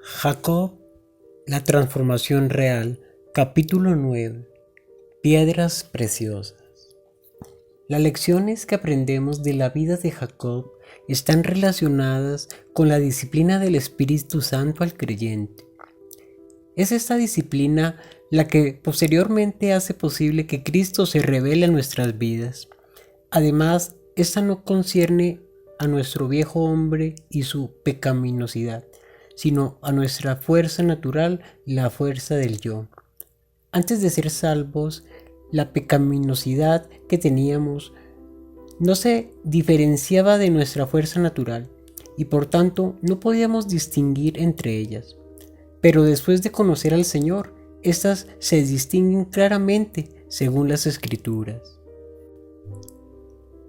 Jacob, la transformación real, capítulo 9. Piedras preciosas. Las lecciones que aprendemos de la vida de Jacob están relacionadas con la disciplina del Espíritu Santo al creyente. Es esta disciplina la que posteriormente hace posible que Cristo se revele en nuestras vidas. Además, esta no concierne a nuestro viejo hombre y su pecaminosidad, sino a nuestra fuerza natural, la fuerza del yo. Antes de ser salvos, la pecaminosidad que teníamos no se diferenciaba de nuestra fuerza natural y por tanto no podíamos distinguir entre ellas. Pero después de conocer al Señor, estas se distinguen claramente según las Escrituras.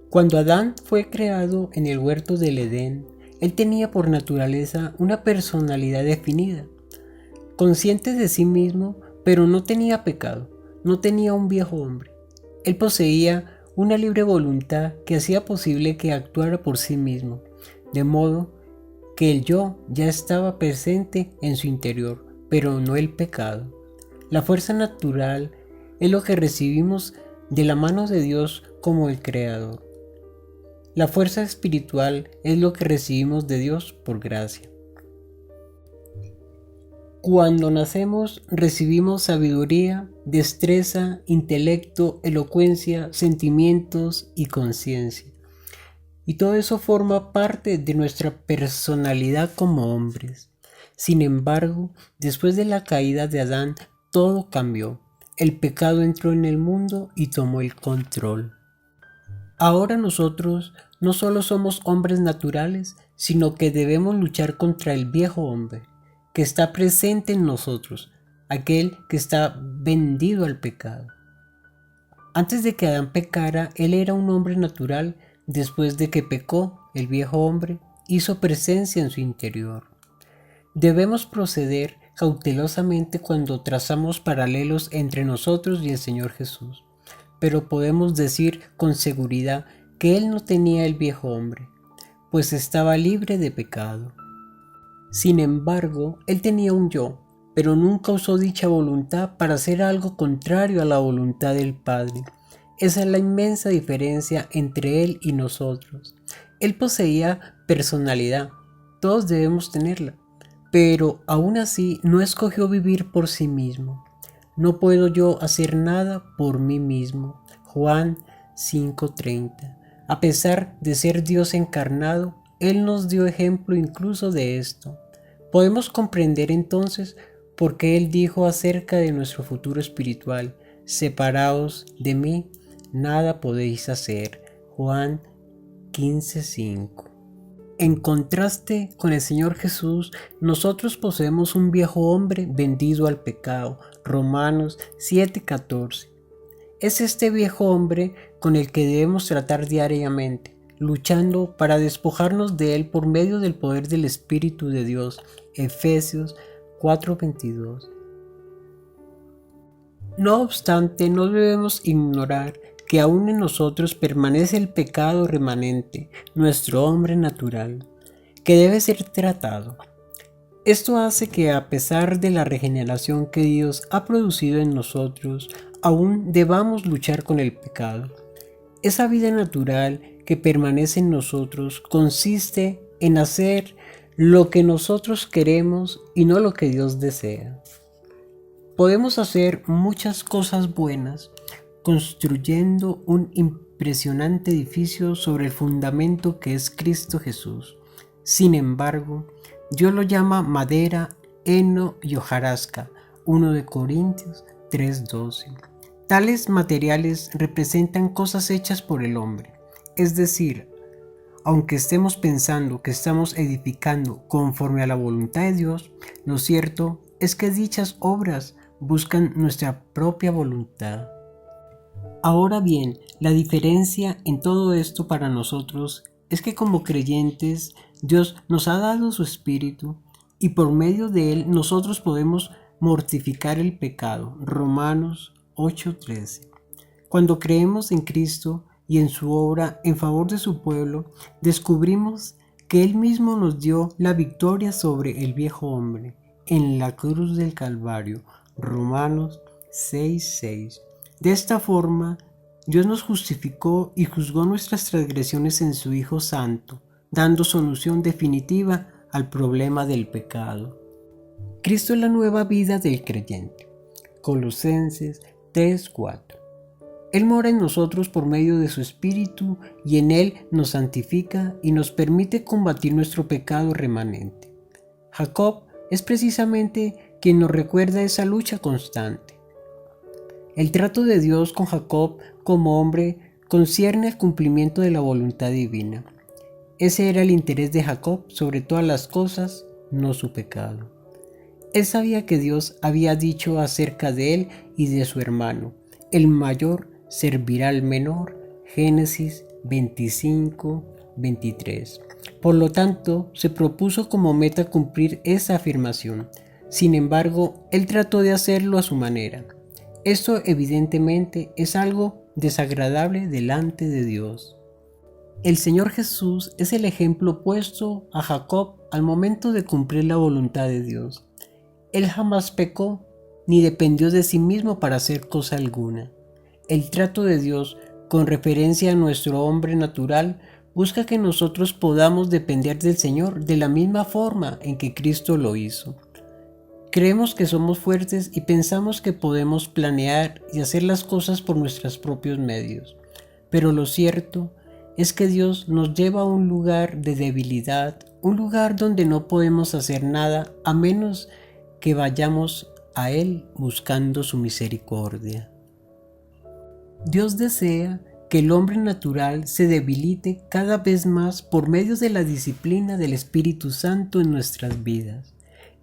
Cuando Adán fue creado en el huerto del Edén, él tenía por naturaleza una personalidad definida, consciente de sí mismo, pero no tenía pecado, no tenía un viejo hombre. Él poseía una libre voluntad que hacía posible que actuara por sí mismo, de modo que el yo ya estaba presente en su interior, pero no el pecado. La fuerza natural es lo que recibimos de la mano de Dios como el Creador. La fuerza espiritual es lo que recibimos de Dios por gracia. Cuando nacemos recibimos sabiduría, destreza, intelecto, elocuencia, sentimientos y conciencia. Y todo eso forma parte de nuestra personalidad como hombres. Sin embargo, después de la caída de Adán, todo cambió. El pecado entró en el mundo y tomó el control. Ahora nosotros no solo somos hombres naturales, sino que debemos luchar contra el viejo hombre, que está presente en nosotros, aquel que está vendido al pecado. Antes de que Adán pecara, él era un hombre natural. Después de que pecó, el viejo hombre hizo presencia en su interior. Debemos proceder cautelosamente cuando trazamos paralelos entre nosotros y el Señor Jesús, pero podemos decir con seguridad que él no tenía el viejo hombre, pues estaba libre de pecado. Sin embargo, él tenía un yo, pero nunca usó dicha voluntad para hacer algo contrario a la voluntad del Padre. Esa es la inmensa diferencia entre él y nosotros. Él poseía personalidad, todos debemos tenerla, pero aún así no escogió vivir por sí mismo. No puedo yo hacer nada por mí mismo. Juan 5:30. A pesar de ser Dios encarnado, Él nos dio ejemplo incluso de esto. Podemos comprender entonces por qué Él dijo acerca de nuestro futuro espiritual: separaos de mí, nada podéis hacer. Juan 15:5. En contraste con el Señor Jesús, nosotros poseemos un viejo hombre vendido al pecado. Romanos 7:14. Es este viejo hombre con el que debemos tratar diariamente, luchando para despojarnos de él por medio del poder del Espíritu de Dios. Efesios 4:22. No obstante, no debemos ignorar que aún en nosotros permanece el pecado remanente, nuestro hombre natural, que debe ser tratado. Esto hace que, a pesar de la regeneración que Dios ha producido en nosotros, aún debamos luchar con el pecado. Esa vida natural que permanece en nosotros consiste en hacer lo que nosotros queremos y no lo que Dios desea. Podemos hacer muchas cosas buenas, construyendo un impresionante edificio sobre el fundamento que es Cristo Jesús. Sin embargo, Dios lo llama madera, heno y hojarasca. 1 Corintios 3:12. Tales materiales representan cosas hechas por el hombre. Es decir, aunque estemos pensando que estamos edificando conforme a la voluntad de Dios, lo cierto es que dichas obras buscan nuestra propia voluntad. Ahora bien, la diferencia en todo esto para nosotros es que como creyentes Dios nos ha dado su Espíritu y por medio de él nosotros podemos mortificar el pecado. Romanos 8:13. Cuando creemos en Cristo y en su obra en favor de su pueblo, descubrimos que él mismo nos dio la victoria sobre el viejo hombre en la cruz del Calvario. Romanos 6:6. De esta forma, Dios nos justificó y juzgó nuestras transgresiones en su Hijo Santo, dando solución definitiva al problema del pecado. Cristo es la nueva vida del creyente. Colosenses 3:4. Él mora en nosotros por medio de su Espíritu y en Él nos santifica y nos permite combatir nuestro pecado remanente. Jacob es precisamente quien nos recuerda esa lucha constante. El trato de Dios con Jacob como hombre concierne al cumplimiento de la voluntad divina. Ese era el interés de Jacob sobre todas las cosas, no su pecado. Él sabía que Dios había dicho acerca de él y de su hermano: el mayor servirá al menor. Génesis 25:23. Por lo tanto, se propuso como meta cumplir esa afirmación. Sin embargo, él trató de hacerlo a su manera. Esto evidentemente es algo desagradable delante de Dios. El Señor Jesús es el ejemplo opuesto a Jacob al momento de cumplir la voluntad de Dios. Él jamás pecó ni dependió de sí mismo para hacer cosa alguna. El trato de Dios con referencia a nuestro hombre natural busca que nosotros podamos depender del Señor de la misma forma en que Cristo lo hizo. Creemos que somos fuertes y pensamos que podemos planear y hacer las cosas por nuestros propios medios. Pero lo cierto es que Dios nos lleva a un lugar de debilidad, un lugar donde no podemos hacer nada a menos que vayamos a Él buscando su misericordia. Dios desea que el hombre natural se debilite cada vez más por medio de la disciplina del Espíritu Santo en nuestras vidas.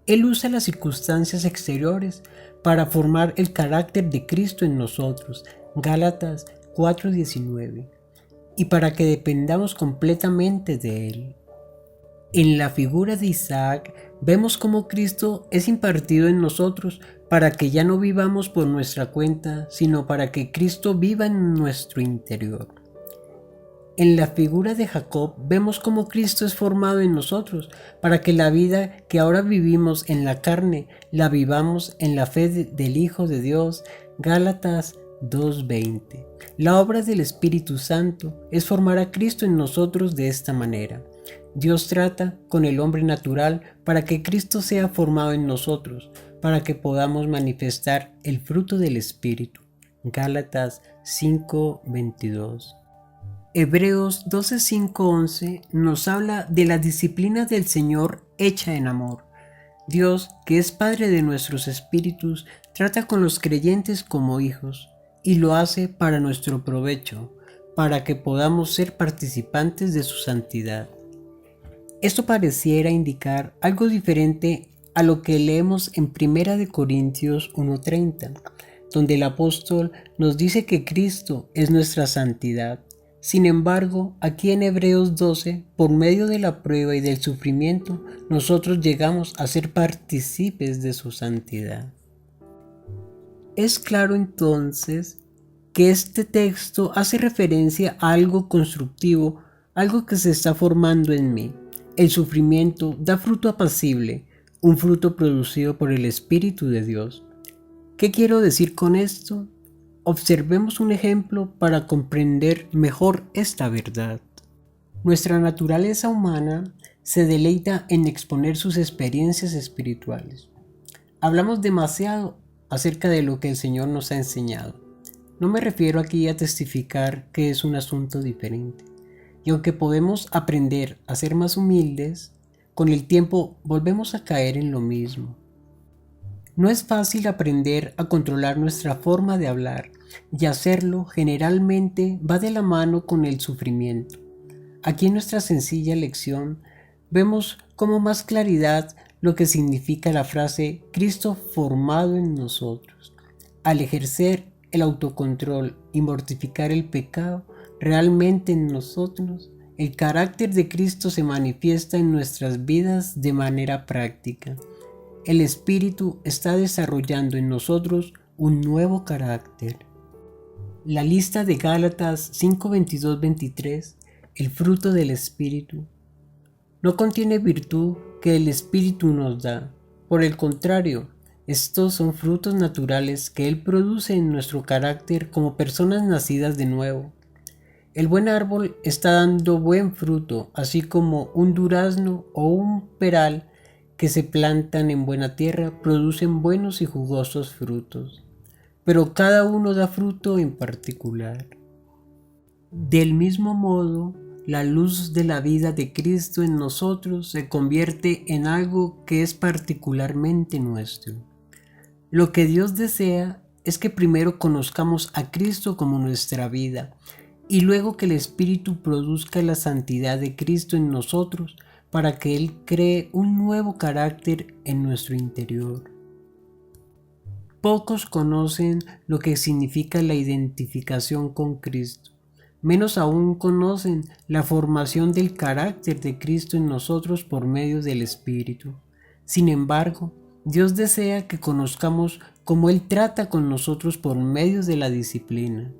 Él usa las circunstancias exteriores para formar el carácter de Cristo en nosotros, Gálatas 4:19, y para que dependamos completamente de Él. En la figura de Isaac vemos cómo Cristo es impartido en nosotros para que ya no vivamos por nuestra cuenta, sino para que Cristo viva en nuestro interior. En la figura de Jacob vemos cómo Cristo es formado en nosotros para que la vida que ahora vivimos en la carne la vivamos en la fe del Hijo de Dios. Gálatas 2:20. La obra del Espíritu Santo es formar a Cristo en nosotros de esta manera. Dios trata con el hombre natural para que Cristo sea formado en nosotros, para que podamos manifestar el fruto del Espíritu. Gálatas 5:22. Hebreos 12:5-11 nos habla de la disciplina del Señor hecha en amor. Dios, que es Padre de nuestros espíritus, trata con los creyentes como hijos, y lo hace para nuestro provecho, para que podamos ser participantes de su santidad. Esto pareciera indicar algo diferente a lo que leemos en 1 Corintios 1:30, donde el apóstol nos dice que Cristo es nuestra santidad. Sin embargo, aquí en Hebreos 12, por medio de la prueba y del sufrimiento, nosotros llegamos a ser partícipes de su santidad. Es claro entonces que este texto hace referencia a algo constructivo, algo que se está formando en mí. El sufrimiento da fruto apacible, un fruto producido por el Espíritu de Dios. ¿Qué quiero decir con esto? Observemos un ejemplo para comprender mejor esta verdad. Nuestra naturaleza humana se deleita en exponer sus experiencias espirituales. Hablamos demasiado acerca de lo que el Señor nos ha enseñado. No me refiero aquí a testificar que es un asunto diferente. Y aunque podemos aprender a ser más humildes, con el tiempo volvemos a caer en lo mismo. No es fácil aprender a controlar nuestra forma de hablar, y hacerlo generalmente va de la mano con el sufrimiento. Aquí en nuestra sencilla lección vemos con más claridad lo que significa la frase Cristo formado en nosotros. Al ejercer el autocontrol y mortificar el pecado realmente en nosotros, el carácter de Cristo se manifiesta en nuestras vidas de manera práctica. El Espíritu está desarrollando en nosotros un nuevo carácter. La lista de Gálatas 5:22-23, el fruto del Espíritu, no contiene virtud que el Espíritu nos da, Por el contrario, estos son frutos naturales que Él produce en nuestro carácter como personas nacidas de nuevo. El buen árbol está dando buen fruto, así como un durazno o un peral que se plantan en buena tierra producen buenos y jugosos frutos. Pero cada uno da fruto en particular. Del mismo modo, la luz de la vida de Cristo en nosotros se convierte en algo que es particularmente nuestro. Lo que Dios desea es que primero conozcamos a Cristo como nuestra vida y luego que el Espíritu produzca la santidad de Cristo en nosotros para que Él cree un nuevo carácter en nuestro interior. Pocos conocen lo que significa la identificación con Cristo. Menos aún conocen la formación del carácter de Cristo en nosotros por medio del Espíritu. Sin embargo, Dios desea que conozcamos cómo Él trata con nosotros por medio de la disciplina.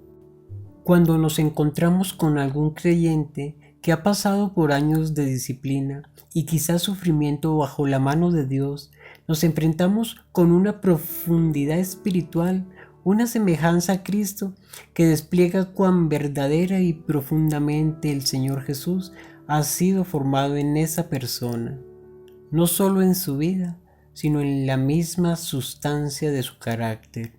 Cuando nos encontramos con algún creyente que ha pasado por años de disciplina y quizás sufrimiento bajo la mano de Dios, nos enfrentamos con una profundidad espiritual, una semejanza a Cristo que despliega cuán verdadera y profundamente el Señor Jesús ha sido formado en esa persona, no solo en su vida, sino en la misma sustancia de su carácter.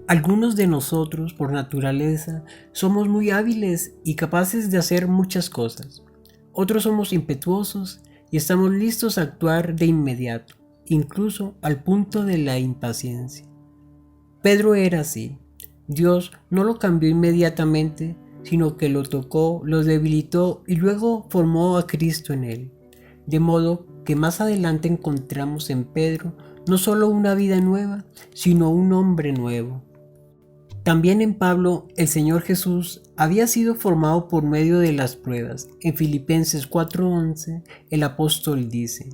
Algunos de nosotros, por naturaleza, somos muy hábiles y capaces de hacer muchas cosas. Otros somos impetuosos y estamos listos a actuar de inmediato, incluso al punto de la impaciencia. Pedro era así. Dios no lo cambió inmediatamente, sino que lo tocó, lo debilitó y luego formó a Cristo en él. De modo que más adelante encontramos en Pedro no solo una vida nueva, sino un hombre nuevo. También en Pablo, el Señor Jesús había sido formado por medio de las pruebas. En Filipenses 4:11, el apóstol dice: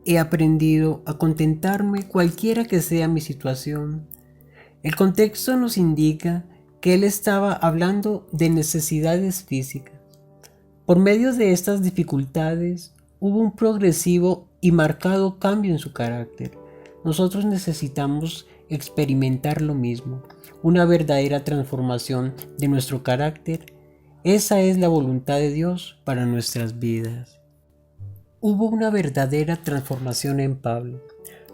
«He aprendido a contentarme cualquiera que sea mi situación». El contexto nos indica que él estaba hablando de necesidades físicas. Por medio de estas dificultades, hubo un progresivo y marcado cambio en su carácter. Nosotros necesitamos experimentar lo mismo, una verdadera transformación de nuestro carácter. Esa es la voluntad de Dios para nuestras vidas. Hubo una verdadera transformación en Pablo,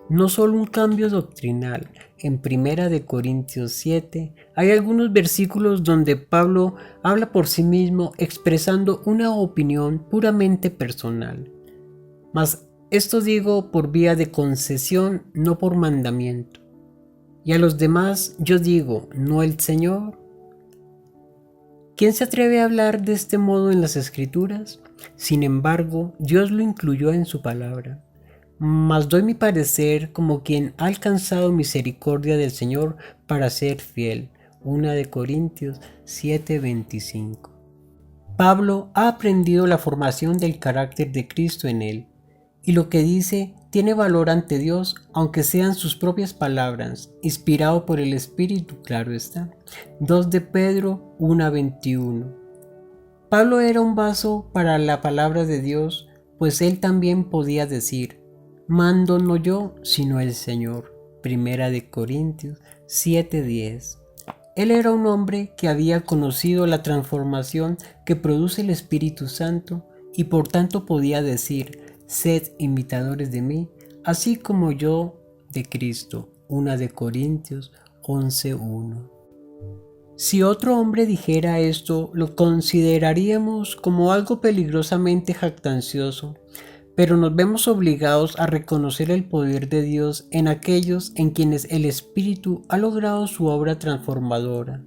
no solo un cambio doctrinal. En 1 Corintios 7 hay algunos versículos donde Pablo habla por sí mismo expresando una opinión puramente personal. Mas esto digo por vía de concesión, no por mandamiento. Y a los demás yo digo, ¿no el Señor? ¿Quién se atreve a hablar de este modo en las Escrituras? Sin embargo, Dios lo incluyó en su palabra. Mas doy mi parecer como quien ha alcanzado misericordia del Señor para ser fiel. 1 Corintios 7:25. Pablo ha aprendido la formación del carácter de Cristo en él, y lo que dice tiene valor ante Dios, aunque sean sus propias palabras, inspirado por el Espíritu, claro está. 2 de Pedro 1:21. Pablo era un vaso para la palabra de Dios, pues él también podía decir: «Mando no yo, sino el Señor». 1 Corintios 7:10. Él era un hombre que había conocido la transformación que produce el Espíritu Santo y por tanto podía decir: «Sed imitadores de mí, así como yo de Cristo». 1 Corintios 11:1. Si otro hombre dijera esto, lo consideraríamos como algo peligrosamente jactancioso, pero nos vemos obligados a reconocer el poder de Dios en aquellos en quienes el Espíritu ha logrado su obra transformadora.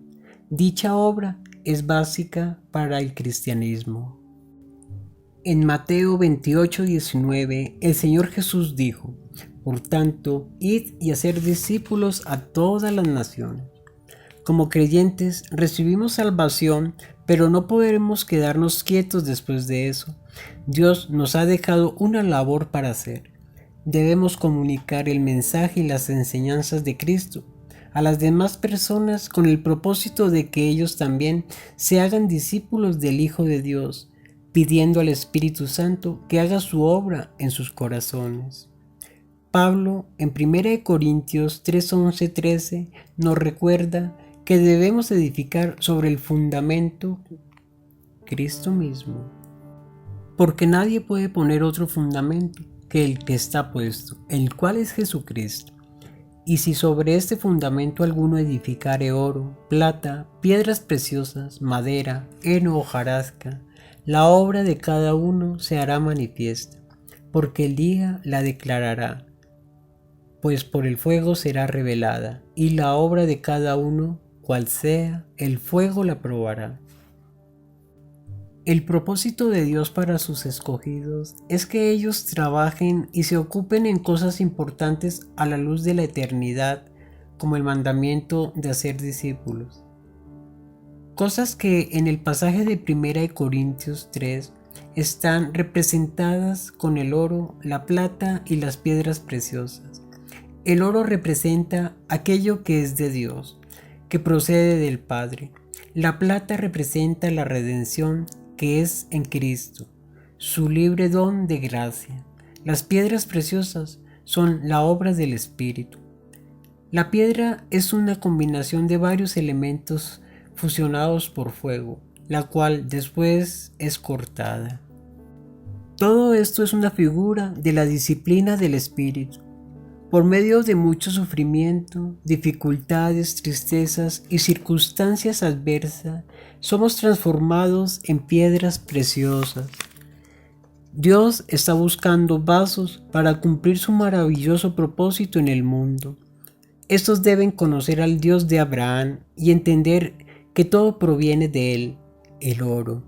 Dicha obra es básica para el cristianismo. En Mateo 28:19, el Señor Jesús dijo: «Por tanto, id y haced discípulos a todas las naciones». Como creyentes recibimos salvación, pero no podremos quedarnos quietos después de eso. Dios nos ha dejado una labor para hacer. Debemos comunicar el mensaje y las enseñanzas de Cristo a las demás personas con el propósito de que ellos también se hagan discípulos del Hijo de Dios, pidiendo al Espíritu Santo que haga su obra en sus corazones. Pablo, en 1 Corintios 3, 11, 13, nos recuerda que debemos edificar sobre el fundamento Cristo mismo, porque nadie puede poner otro fundamento que el que está puesto, el cual es Jesucristo. Y si sobre este fundamento alguno edificare oro, plata, piedras preciosas, madera, heno o hojarasca, la obra de cada uno se hará manifiesta, porque el día la declarará, pues por el fuego será revelada, y la obra de cada uno, cual sea, el fuego la probará. El propósito de Dios para sus escogidos es que ellos trabajen y se ocupen en cosas importantes a la luz de la eternidad, como el mandamiento de hacer discípulos. Cosas que en el pasaje de 1 Corintios 3 están representadas con el oro, la plata y las piedras preciosas. El oro representa aquello que es de Dios, que procede del Padre. La plata representa la redención que es en Cristo, su libre don de gracia. Las piedras preciosas son la obra del Espíritu. La piedra es una combinación de varios elementos fusionados por fuego, la cual después es cortada. Todo esto es una figura de la disciplina del Espíritu. Por medio de mucho sufrimiento, dificultades, tristezas y circunstancias adversas, somos transformados en piedras preciosas. Dios está buscando vasos para cumplir su maravilloso propósito en el mundo. Estos deben conocer al Dios de Abraham y entender que todo proviene de él, el oro.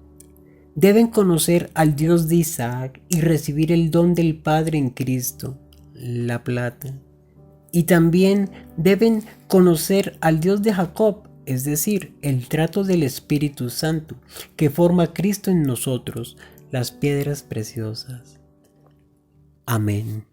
Deben conocer al Dios de Isaac y recibir el don del Padre en Cristo, la plata. Y también deben conocer al Dios de Jacob, es decir, el trato del Espíritu Santo, que forma Cristo en nosotros, las piedras preciosas. Amén.